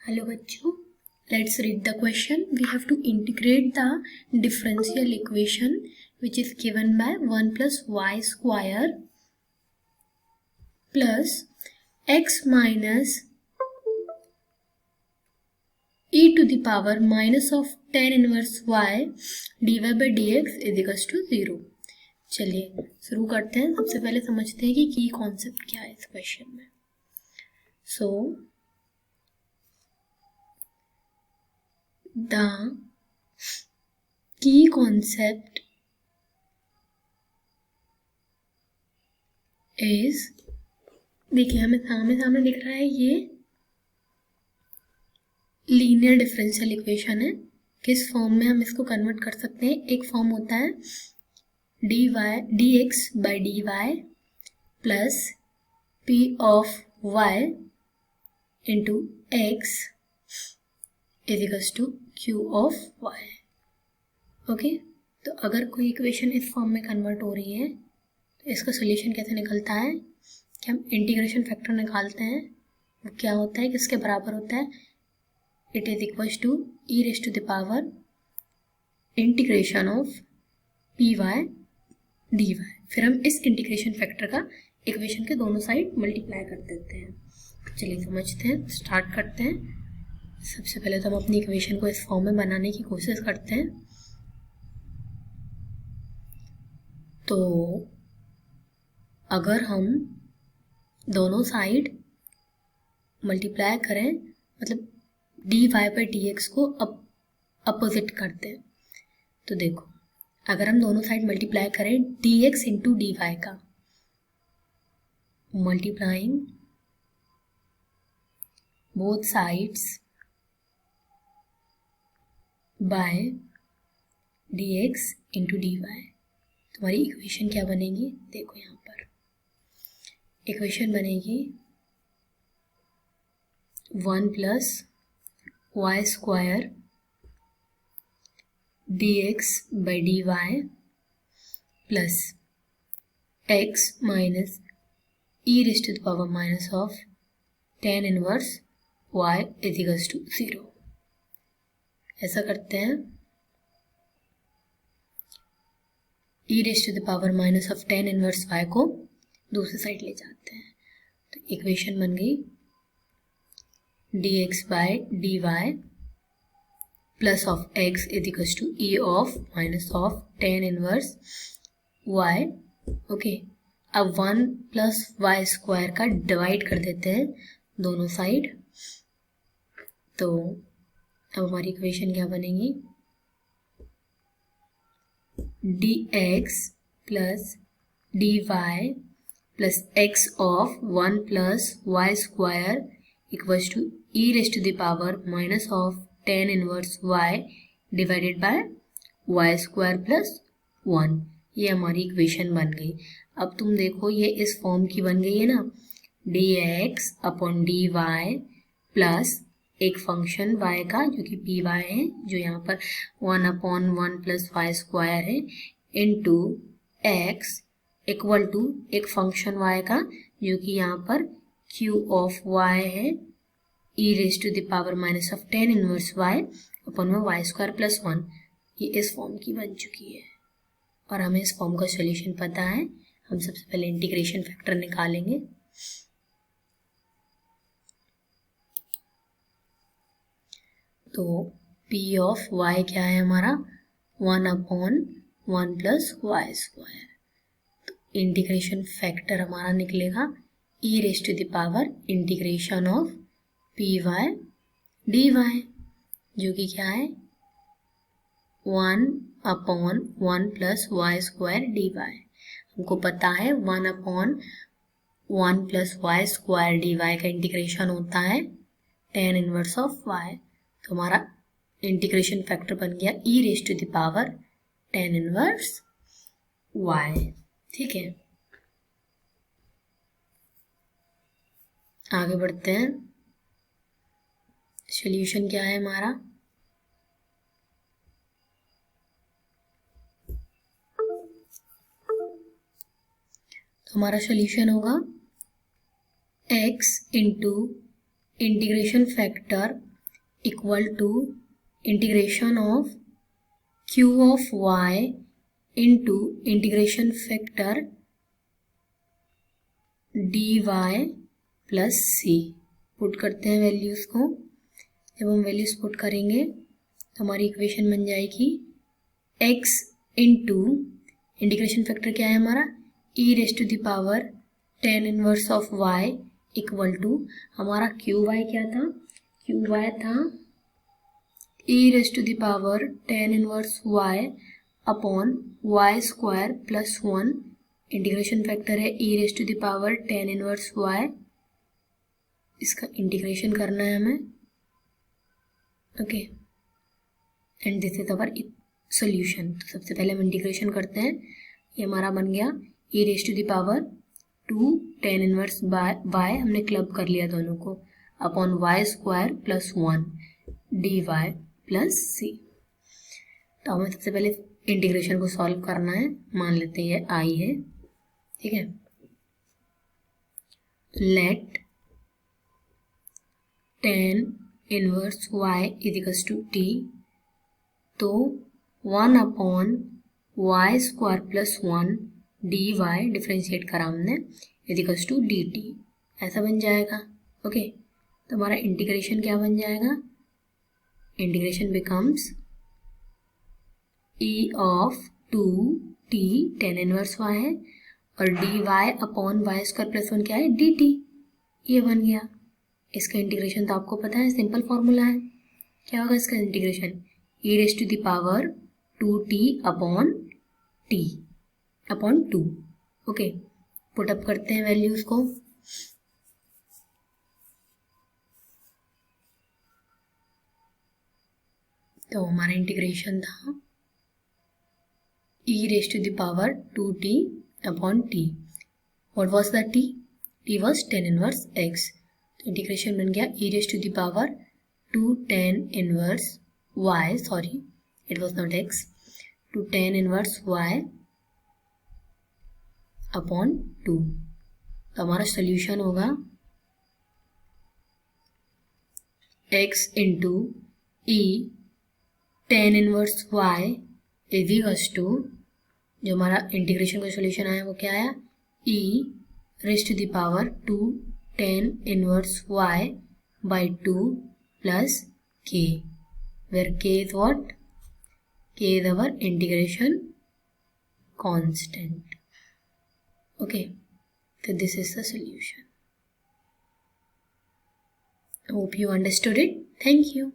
Hello bachcho, let's read the question. We have to integrate the differential equation which is given by 1 plus y square plus x minus e to the power minus of tan inverse y dy by dx is equals to 0. चलिए शुरू करते हैं. सबसे पहले समझते हैं कि की कॉन्सेप्ट क्या है इस क्वेश्चन में. The key concept is, देखिए हमें सामने दिख रहा है ये लीनियर डिफरेंशियल इक्वेशन है. किस फॉर्म में हम इसको कन्वर्ट कर सकते हैं? एक फॉर्म होता है dx by dy plus p of y into x is equals to q of y. Okay, तो अगर कोई इक्वेशन इस फॉर्म में कन्वर्ट हो रही है तो इसका सोल्यूशन कैसे निकलता है कि हम इंटीग्रेशन फैक्टर निकालते हैं. वो क्या होता है, किसके बराबर होता है? It is equals to e raise to the power integration of p y d y. फिर हम इस इंटीग्रेशन फैक्टर का इक्वेशन के दोनों साइड मल्टीप्लाई कर देते हैं. चलिए समझते हैं, स्टार्ट करते हैं. सबसे पहले तो हम अपनी इक्वेशन को इस फॉर्म में बनाने की कोशिश करते हैं. तो अगर हम दोनों साइड मल्टीप्लाई करें, मतलब D Y by D X को अपोजिट करते हैं, तो देखो अगर हम दोनों साइड मल्टीप्लाई करें D X into D Y का, multiplying both sides by D X into D Y, तुम्हारी इक्वेशन क्या बनेगी? देखो यहाँ पर इक्वेशन बनेगी 1 plus Y square D X by D Y plus X minus E raise to the power minus of tan inverse y is equals to 0. ऐसा करते हैं, e raise to the power minus of tan inverse y को दूसरी side ले जाते हैं. तो equation बन गई dx by dy plus of x is equals to e of minus of tan inverse y. Okay, अब 1 प्लस वाई स्क्वायर का डिवाइड कर देते हैं दोनों साइड. तो अब हमारी इक्वेशन क्या बनेगी? dx plus dy plus x of 1 plus Y square equals to e raise to the power minus of tan inverse y divided by y square plus 1. ये हमारी इक्वेशन बन गई. अब तुम देखो ये इस फॉर्म की बन गई है ना, dx अपॉन dy प्लस एक फंक्शन y का जो कि पी वाई है, जो यहाँ पर 1 अपॉन 1 प्लस वाई स्क्वायर है, इनटू x इक्वल टू एक फंक्शन y का जो कि यहाँ पर q ऑफ y है, e raise to the power minus of tan inverse y upon में वाई स्क्वायर प्लस 1. ये इस फॉर्म की बन चुकी है और हमें इस फॉर्म का सॉल्यूशन पता है. हम सबसे पहले इंटीग्रेशन फैक्टर निकालेंगे. तो p ऑफ y क्या है हमारा? 1 अपॉन 1 प्लस वाई स्क्वायर. तो इंटीग्रेशन फैक्टर हमारा निकलेगा e raise to the power integration of p y d y, जो कि क्या है 1 upon 1 plus Y square d y. हमको पता है 1 upon 1 plus Y square d Y का इंटीग्रेशन होता है tan इनवर्स ऑफ y. तो हमारा इंटीग्रेशन फैक्टर बन गया e raise to the power tan inverse y. ठीक है, आगे बढ़ते हैं. सॉल्यूशन क्या है हमारा? तो हमारा सॉल्यूशन होगा x into integration factor equal to integration of q of y into integration factor dy plus C. Put करते हैं वैल्यूज़ को। जब हम वैल्यूज़ पुट करेंगे तो हमारी इक्वेशन बन जाएगी x इंटू इंटीग्रेशन फैक्टर क्या है हमारा e raised to the power tan inverse of y equal to हमारा क्यू वाई क्या था, क्यू वाई था e raised to the power tan inverse y upon y square plus 1। Integration factor है e raised to the power tan inverse y। इसका integration करना है हमें, okay, and this is our solution. तो सबसे पहले हम इंटीग्रेशन करते हैं। ये हमारा बन गया e raised to the power 2 tan inverse y, हमने क्लब कर लिया दोनों को, upon y square plus 1 dy plus C. तो हमें सबसे पहले इंटीग्रेशन को सॉल्व करना है। मान लेते हैं ये आई है, ठीक है। Let tan inverse y equals to t, तो 1 अपॉन y square plus 1 dy differentiate करा हमने इजिकल्स टू dt, ऐसा बन जाएगा, ओके। तो हमारा इंटीग्रेशन क्या बन जाएगा, integration becomes e of 2t tan inverse y है और dy upon y square plus 1 क्या है dt, ये बन गया। इसका इंटीग्रेशन तो आपको पता है, सिंपल फॉर्मूला है। क्या होगा इसका integration, e raised to the power 2t upon t upon 2, okay. Put up करते हैं वैल्यूज को। तो हमारा इंटीग्रेशन था e raised to the power 2t upon t। What was the t? t was tan inverse x। तो integration बन गया e raised to the power 2 tan inverse y, sorry it was not x, 2 tan inverse y upon 2। तो हमारा solution होगा x into e tan inverse y equals to, जो हमारा integration का solution आया वो क्या आया, e raised to the power 2 tan inverse y by 2 plus k, where k is what? K is our integration constant. Okay, so this is the solution. Hope you understood it. Thank you.